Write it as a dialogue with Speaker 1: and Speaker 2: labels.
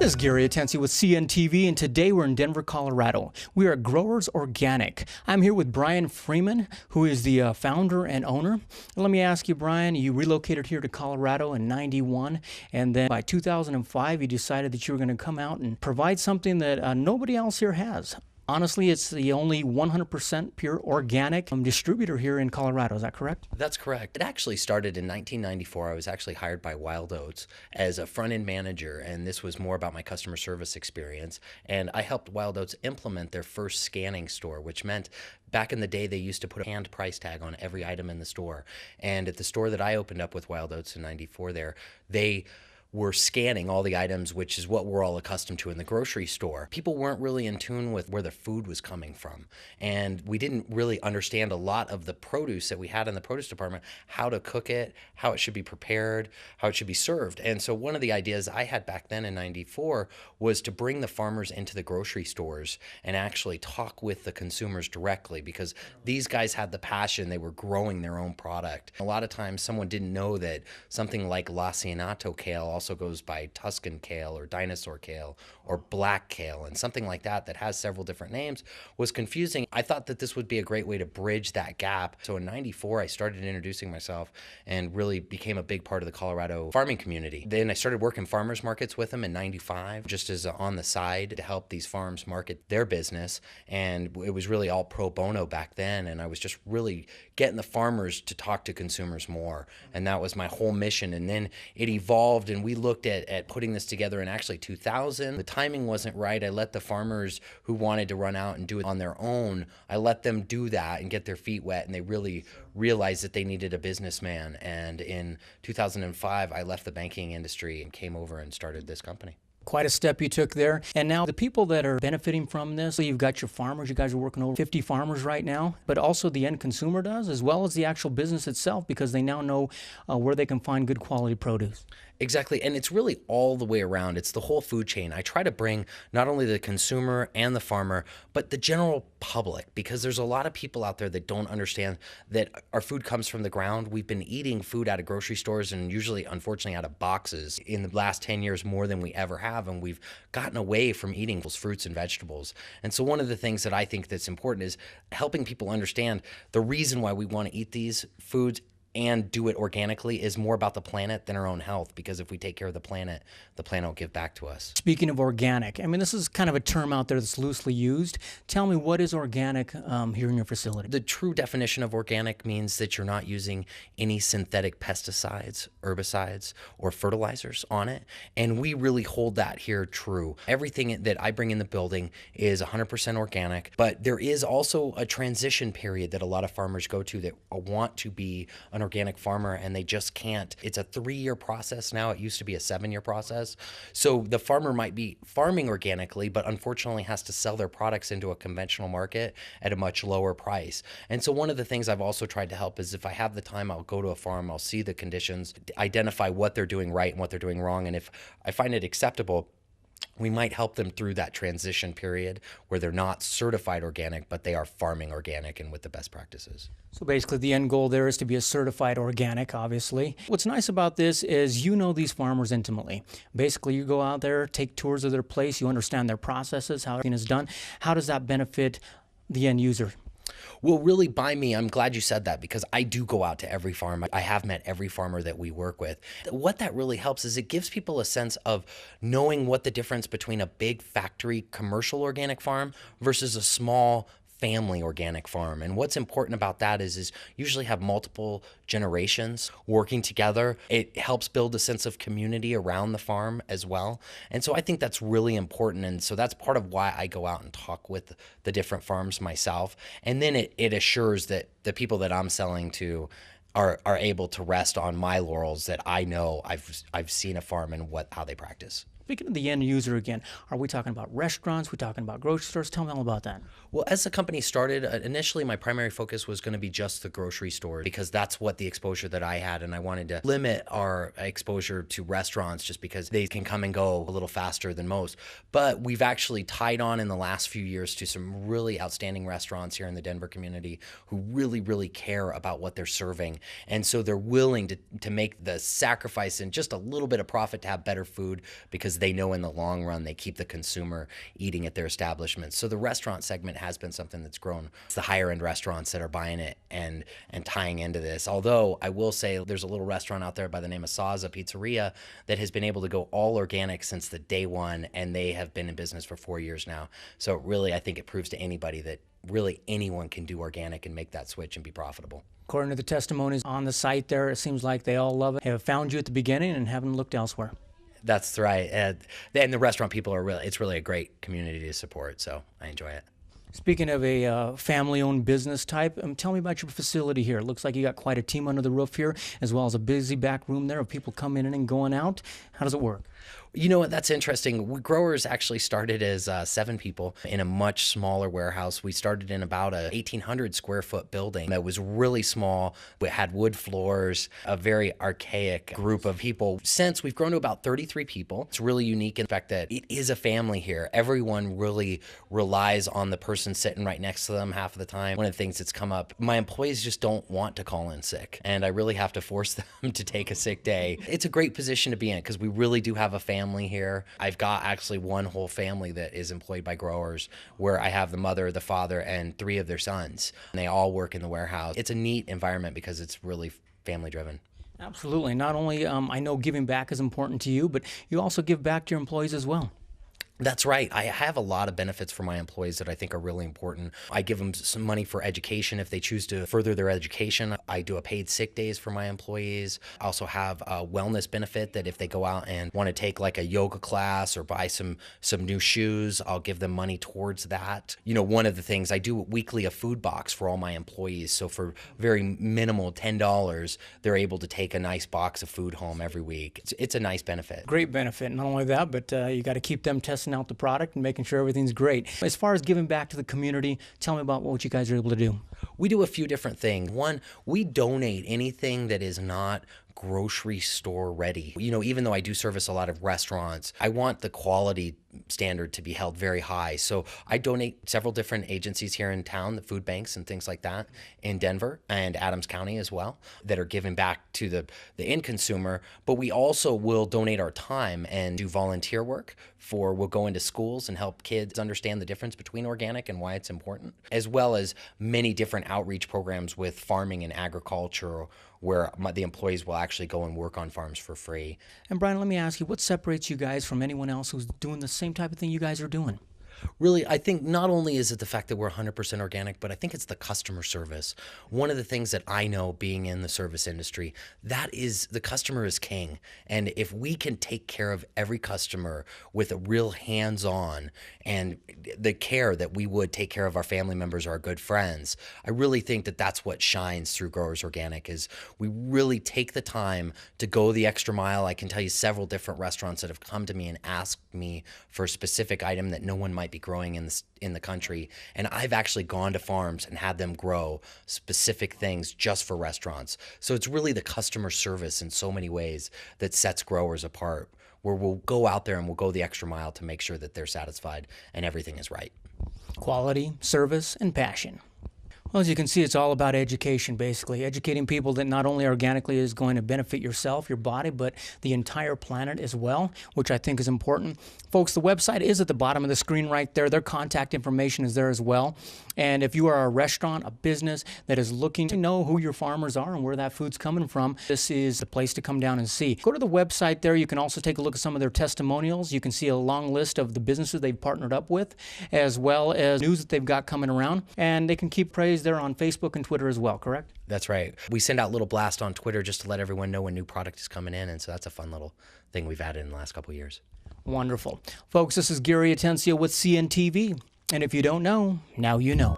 Speaker 1: This is Gary Atensi with CNTV, and today we're in Denver, Colorado. We are at Growers Organic. I'm here with Brian Freeman, who is the founder and owner. Let me ask you, Brian, you relocated here to Colorado in '91, and then by 2005, you decided that you were going to come out and provide something that nobody else here has. Honestly, it's the only 100% pure organic distributor here in Colorado. Is that correct?
Speaker 2: That's correct. It actually started in 1994. I was actually hired by Wild Oats as a front-end manager, and this was more about my customer service experience. And I helped Wild Oats implement their first scanning store, which meant back in the day, they used to put a hand price tag on every item in the store. And at the store that I opened up with Wild Oats in '94 there, they were scanning all the items, which is what we're all accustomed to in the grocery store. People weren't really in tune with where the food was coming from. And we didn't really understand a lot of the produce that we had in the produce department, how to cook it, how it should be prepared, how it should be served. And so one of the ideas I had back then in '94 was to bring the farmers into the grocery stores and actually talk with the consumers directly, because these guys had the passion. They were growing their own product. A lot of times someone didn't know that something like Lacinato kale also goes by Tuscan kale or dinosaur kale or black kale, and something like that that has several different names was confusing. I thought that this would be a great way to bridge that gap. So in '94, I started introducing myself and really became a big part of the Colorado farming community. Then I started working farmers markets with them in '95, just as on the side to help these farms market their business. And it was really all pro bono back then. And I was just really getting the farmers to talk to consumers more. And that was my whole mission. And then it evolved, and we looked at putting this together in actually 2000. The timing wasn't right. I let the farmers who wanted to run out and do it on their own, I let them do that and get their feet wet, and they really realized that they needed a businessman. And in 2005, I left the banking industry and came over and started this company.
Speaker 1: Quite a step you took there. And now the people that are benefiting from this, so you've got your farmers, you guys are working over 50 farmers right now, but also the end consumer does, as well as the actual business itself, because they now know where they can find good quality produce.
Speaker 2: Exactly. And it's really all the way around. It's the whole food chain. I try to bring not only the consumer and the farmer, but the general public, because there's a lot of people out there that don't understand that our food comes from the ground. We've been eating food out of grocery stores and usually, unfortunately, out of boxes in the last 10 years more than we ever have. And we've gotten away from eating those fruits and vegetables. And so one of the things that I think that's important is helping people understand the reason why we want to eat these foods and do it organically is more about the planet than our own health, because if we take care of the planet will give back to us.
Speaker 1: Speaking of organic, I mean, this is kind of a term out there that's loosely used. Tell me, what is organic here in your facility?
Speaker 2: The true definition of organic means that you're not using any synthetic pesticides, herbicides, or fertilizers on it. And we really hold that here true. Everything that I bring in the building is 100% organic, but there is also a transition period that a lot of farmers go to that want to be an organic farmer, and they just can't. It's a 3-year process now. It used to be a 7-year process. So the farmer might be farming organically, but unfortunately has to sell their products into a conventional market at a much lower price. And so one of the things I've also tried to help is, if I have the time, I'll go to a farm, I'll see the conditions, identify what they're doing right and what they're doing wrong. And if I find it acceptable, we might help them through that transition period where they're not certified organic, but they are farming organic and with the best practices.
Speaker 1: So basically the end goal there is to be a certified organic, obviously. What's nice about this is you know these farmers intimately. Basically, you go out there, take tours of their place, you understand their processes, how everything is done. How does that benefit the end user?
Speaker 2: Well, really, by me, I'm glad you said that, because I do go out to every farm. I have met every farmer that we work with. What that really helps is it gives people a sense of knowing what the difference between a big factory commercial organic farm versus a small family organic farm. And what's important about that is usually have multiple generations working together. It helps build a sense of community around the farm as well. And so I think that's really important. And so that's part of why I go out and talk with the different farms myself. And then it assures that the people that I'm selling to are able to rest on my laurels, that I know I've seen a farm and how they practice.
Speaker 1: Speaking of the end user again, are we talking about restaurants? We talking about grocery stores? Tell me all about that.
Speaker 2: Well, as the company started, initially my primary focus was going to be just the grocery stores, because that's what the exposure that I had, and I wanted to limit our exposure to restaurants just because they can come and go a little faster than most. But we've actually tied on in the last few years to some really outstanding restaurants here in the Denver community who really, really care about what they're serving. And so they're willing to make the sacrifice and just a little bit of profit to have better food, because because they know in the long run they keep the consumer eating at their establishments. So the restaurant segment has been something that's grown. It's the higher end restaurants that are buying it and tying into this. Although I will say there's a little restaurant out there by the name of Saza Pizzeria that has been able to go all organic since the day one, and they have been in business for 4 years now. So really, I think it proves to anybody that really anyone can do organic and make that switch and be profitable.
Speaker 1: According to the testimonies on the site there, it seems like they all love it, have found you at the beginning and haven't looked elsewhere.
Speaker 2: That's right. And the restaurant people are it's really a great community to support. So I enjoy it.
Speaker 1: Speaking of a family-owned business type, tell me about your facility here. It looks like you got quite a team under the roof here, as well as a busy back room there of people coming in and going out. How does it work?
Speaker 2: You know what? That's interesting. Growers actually started as 7 people in a much smaller warehouse. We started in about a 1,800 square foot building that was really small. It had wood floors, a very archaic group of people. Since we've grown to about 33 people, it's really unique in the fact that it is a family here. Everyone really relies on the person sitting right next to them half of the time. One of the things that's come up, my employees just don't want to call in sick, and I really have to force them to take a sick day. It's a great position to be in because we really do have a family here. I've got actually one whole family that is employed by growers, where I have the mother, the father, and 3 of their sons. And they all work in the warehouse. It's a neat environment because it's really family driven.
Speaker 1: Absolutely. Not only I know giving back is important to you, but you also give back to your employees as well.
Speaker 2: That's right. I have a lot of benefits for my employees that I think are really important. I give them some money for education if they choose to further their education. I do a paid sick days for my employees. I also have a wellness benefit that if they go out and want to take like a yoga class or buy some new shoes, I'll give them money towards that. You know, one of the things I do weekly a food box for all my employees. So for very minimal $10, they're able to take a nice box of food home every week. It's a nice benefit.
Speaker 1: Great benefit. Not only that, but you got to keep them testing out the product and making sure everything's great. As far as giving back to the community, tell me about what you guys are able to do.
Speaker 2: We do a few different things. One, we donate anything that is not grocery store ready. You know, even though I do service a lot of restaurants, I want the quality standard to be held very high. So I donate several different agencies here in town, the food banks and things like that in Denver and Adams County as well, that are giving back to the end consumer. But we also will donate our time and do volunteer work we'll go into schools and help kids understand the difference between organic and why it's important, as well as many different outreach programs with farming and agriculture where the employees will actually go and work on farms for free.
Speaker 1: And Brian, let me ask you, what separates you guys from anyone else who's doing the same type of thing you guys are doing?
Speaker 2: Really, I think not only is it the fact that we're 100% organic, but I think it's the customer service. One of the things that I know being in the service industry, that is the customer is king. And if we can take care of every customer with a real hands-on and the care that we would take care of our family members or our good friends, I really think that that's what shines through Growers Organic is we really take the time to go the extra mile. I can tell you several different restaurants that have come to me and asked me for a specific item that no one might be growing in the country, and I've actually gone to farms and had them grow specific things just for restaurants. So it's really the customer service in so many ways that sets growers apart, where we'll go out there and we'll go the extra mile to make sure that they're satisfied and everything is right.
Speaker 1: Quality, service, and passion. Well, as you can see, it's all about education, basically. Educating people that not only organically is going to benefit yourself, your body, but the entire planet as well, which I think is important. Folks, the website is at the bottom of the screen right there. Their contact information is there as well. And if you are a restaurant, a business that is looking to know who your farmers are and where that food's coming from, this is the place to come down and see. Go to the website there. You can also take a look at some of their testimonials. You can see a long list of the businesses they've partnered up with, as well as news that they've got coming around. And they can keep praise there on Facebook and Twitter as well, correct?
Speaker 2: That's right. We send out little blasts on Twitter just to let everyone know when new product is coming in, and so that's a fun little thing we've added in the last couple of years.
Speaker 1: Wonderful. Folks, this is Gary Atencio with CNTV, and if you don't know, now you know.